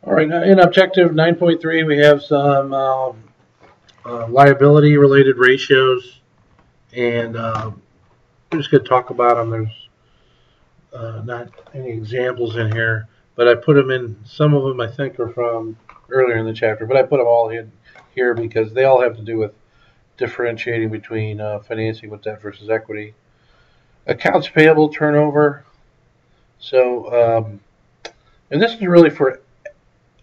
All right, in objective 9.3, we have some liability-related ratios, and I'm just going to talk about them. There's not any examples in here, but I put them in. Some of them I think are from earlier in the chapter, but I put them all in here because they all have to do with differentiating between financing with debt versus equity. Accounts payable turnover. So, and this is really for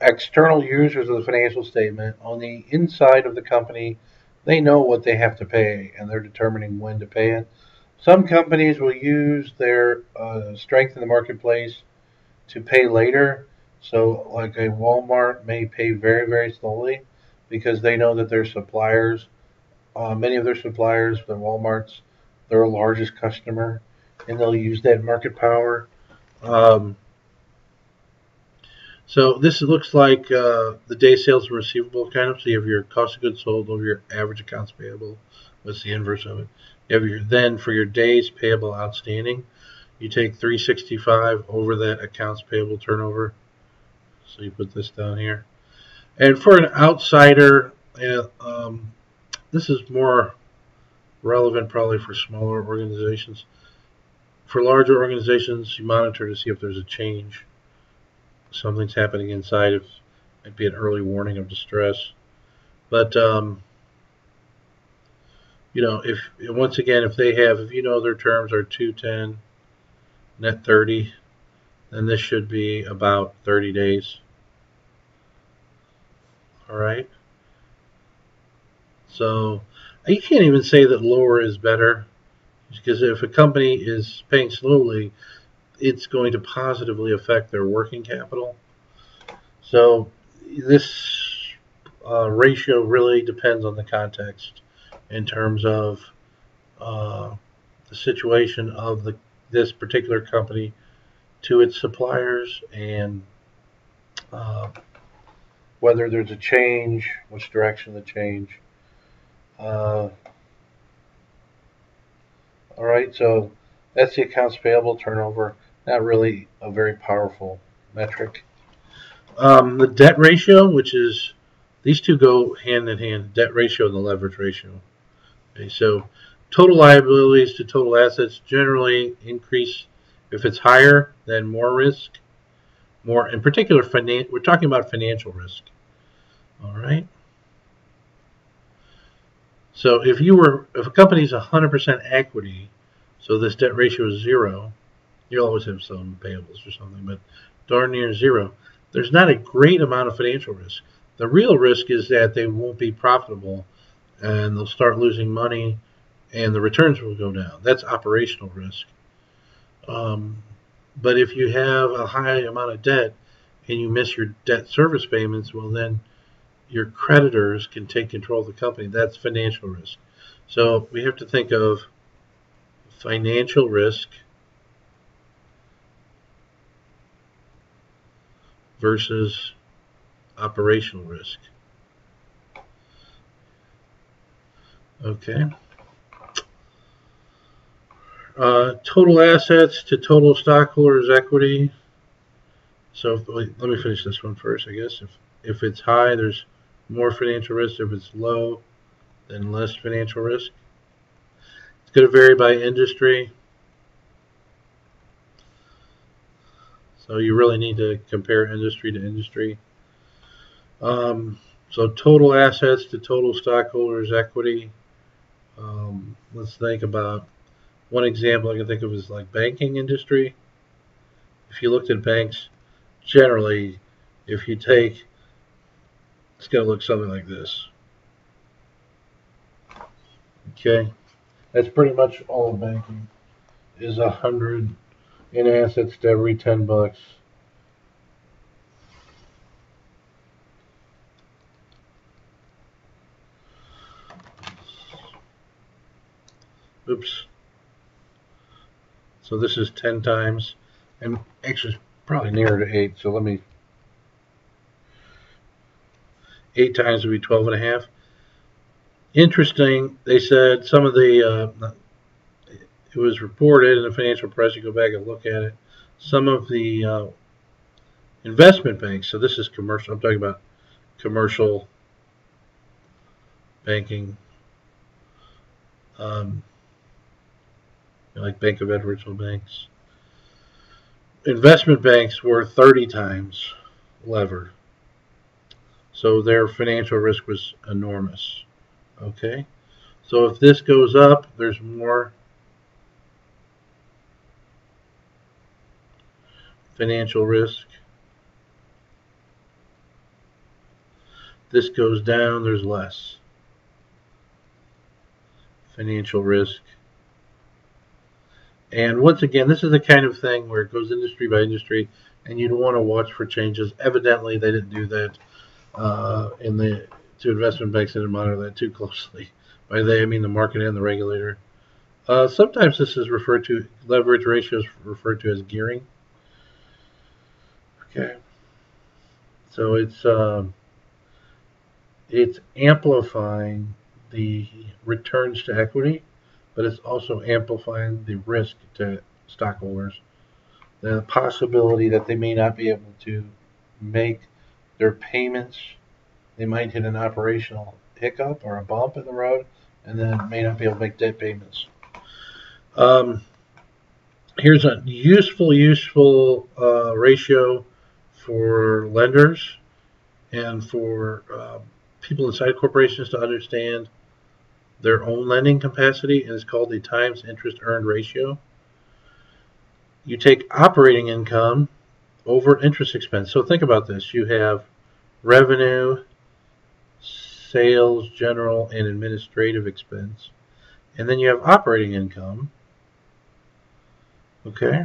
external users of the financial statement. On the inside of the company, they know what they have to pay, and they're determining when to pay it. Some companies will use their strength in the marketplace to pay later. So, like a Walmart may pay very, very slowly because they know that their suppliers, many of their suppliers, the Walmart's their largest customer, and they'll use that market power. So this looks like the day sales and receivable kind of. So you have your cost of goods sold over your average accounts payable. What's the inverse of it? You have your then for your days payable outstanding, you take 365 over that accounts payable turnover. So you put this down here. And for an outsider, this is more relevant probably for smaller organizations. For larger organizations, you monitor to see if there's a change. Something's happening inside. It might be an early warning of distress. But if once again, if you know their terms are 210 net 30, then this should be about 30 days. All right. So you can't even say that lower is better, because if a company is paying slowly, it's going to positively affect their working capital. So this ratio really depends on the context in terms of the situation of this particular company to its suppliers, and whether there's a change, which direction the change. All right, so that's the accounts payable turnover. Not really a very powerful metric. The debt ratio, which is, these two go hand in hand, debt ratio and the leverage ratio. Okay, so total liabilities to total assets generally increase if it's higher, then more risk. More, in particular, we're talking about financial risk. All right. So if a company's 100% equity, so this debt ratio is 0, you'll always have some payables or something, but darn near 0. There's not a great amount of financial risk. The real risk is that they won't be profitable, and they'll start losing money, and the returns will go down. That's operational risk. But if you have a high amount of debt and you miss your debt service payments, well, then your creditors can take control of the company. That's financial risk. So we have to think of financial risk versus operational risk. Okay. Total assets to total stockholders' equity. So let me finish this one first, I guess. If it's high, there's more financial risk. If it's low, then less financial risk. It's going to vary by industry. So you really need to compare industry to industry. So total assets to total stockholders' equity. Let's think about one example I can think of is like banking industry. If you looked at banks, generally, if you take, it's going to look something like this. Okay, that's pretty much all of banking is 100 in assets to every 10 bucks. Oops. So this is 10 times, and actually it's probably nearer to 8. So 8 times would be 12.5. Interesting, they said some of the, it was reported in the financial press, you go back and look at it, some of the Investment banks, so this is commercial. I'm talking about commercial banking, like Bank of Edwards banks. Investment banks were 30 times levered, so their financial risk was enormous. Okay, so if this goes up, there's more financial risk. This goes down, there's less financial risk. And once again, this is the kind of thing where it goes industry by industry, and you'd want to watch for changes. Evidently, they didn't do that to investment banks. They didn't monitor that too closely. By they, I mean the market and the regulator. Sometimes this is referred to, leverage ratios referred to as gearing. Okay, so it's amplifying the returns to equity, but it's also amplifying the risk to stockholders. The possibility that they may not be able to make their payments, they might hit an operational hiccup or a bump in the road, and then may not be able to make debt payments. Here's a useful ratio for lenders and for people inside corporations to understand their own lending capacity, and it's called the times interest earned ratio. You take operating income over interest expense. So think about this. You have revenue, sales, general, and administrative expense. And then you have operating income. Okay.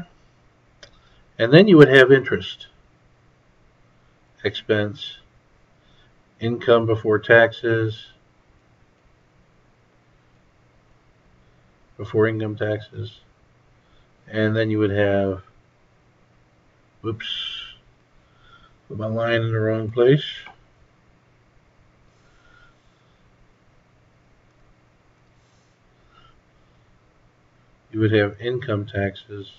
And then you would have interest expense, income before taxes, before income taxes. And then you would have, whoops, put my line in the wrong place. You would have income taxes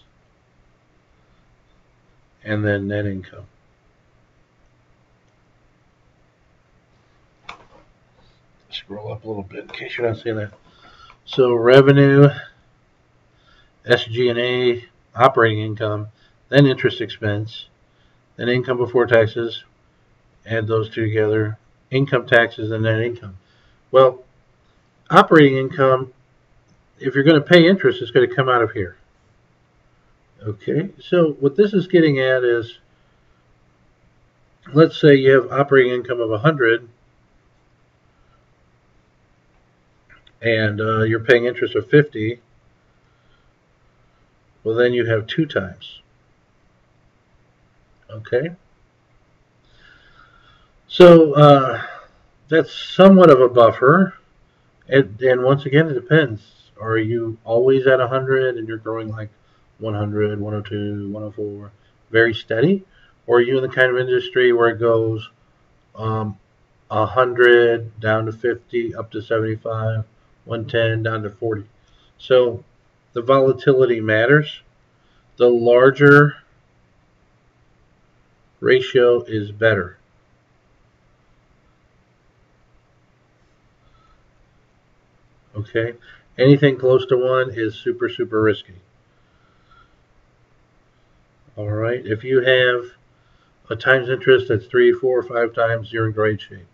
and then net income. Scroll up a little bit in case you're not seeing that. So revenue, SG&A, operating income, then interest expense, then income before taxes, add those two together, income taxes and net income. Well, operating income, if you're going to pay interest, it's going to come out of here. Okay, so what this is getting at is, let's say you have operating income of 100 and you're paying interest of 50. Well, then you have 2 times. Okay, so that's somewhat of a buffer, and once again, it depends. Are you always at 100 and you're growing like 100, 102, 104, very steady? Or are you in the kind of industry where it goes 100 down to 50, up to 75, 110 down to 40? So the volatility matters. The larger ratio is better. Okay, anything close to 1 is super risky. All right, if you have a times interest that's 3, 4, 5 times, you're in great shape.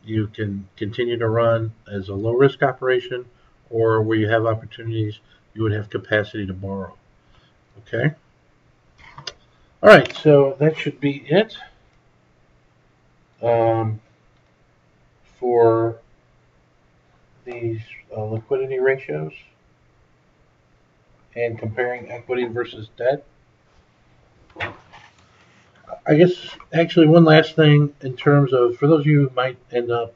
You can continue to run as a low risk operation, or where you have opportunities, you would have capacity to borrow. Okay. All right, so that should be it for these liquidity ratios and comparing equity versus debt. I guess actually one last thing in terms of, for those of you who might end up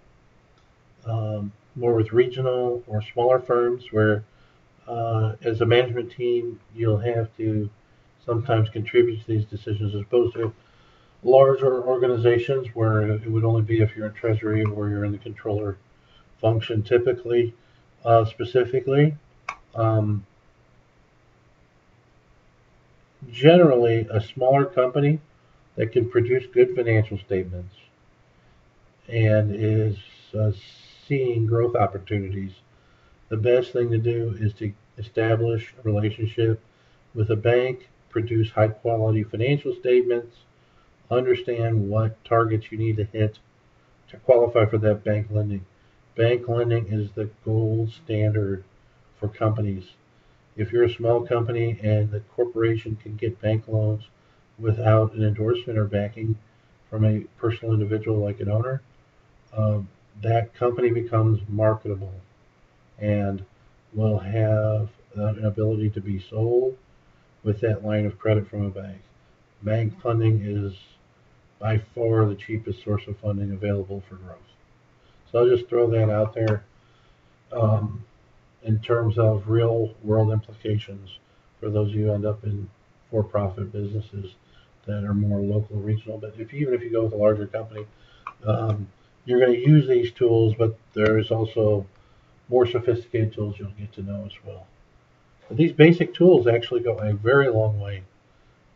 more with regional or smaller firms where as a management team you'll have to sometimes contribute to these decisions, as opposed to larger organizations where it would only be if you're in treasury or you're in the controller function typically, specifically. Generally, a smaller company that can produce good financial statements and is seeing growth opportunities, the best thing to do is to establish a relationship with a bank, produce high quality financial statements, understand what targets you need to hit to qualify for that bank lending. Bank lending is the gold standard for companies. If you're a small company and the corporation can get bank loans without an endorsement or backing from a personal individual like an owner, um, that company becomes marketable and will have an ability to be sold with that line of credit from a bank. Bank funding is by far the cheapest source of funding available for growth. So I'll just throw that out there um, in terms of real world implications for those of you who end up in for-profit businesses that are more local, regional. But even if you go with a larger company, um, you're going to use these tools, but there is also more sophisticated tools you'll get to know as well. But these basic tools actually go a very long way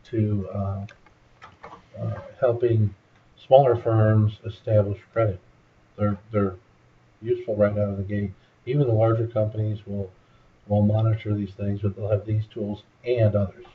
to helping smaller firms establish credit. They're useful right out of the gate. Even the larger companies will monitor these things, but they'll have these tools and others.